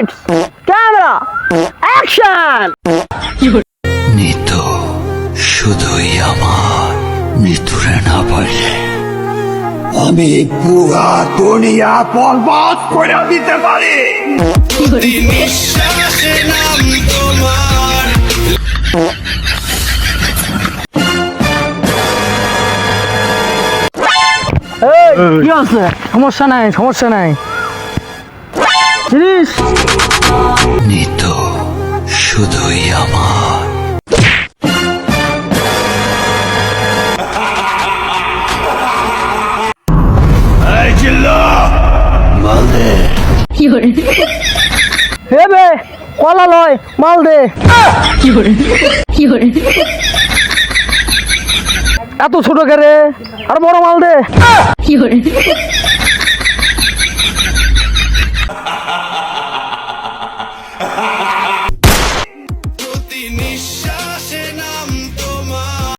Lights camera action. Nitu শুধুই আমার, নিতুরে না পারলে আমি পুরা দুনিয়া বরবাদ করে দিতে পারি। নিঃশ্বাসে নাম তোমার। কি আছে? সমস্যা নাই, সমস্যা নাই। জিনিস নিতু শুধুই আমার। এই চিল্লা মাল দে। হে বে কলা লয় মাল দে। এত ছোট কে রে, আর বড় মাল দে।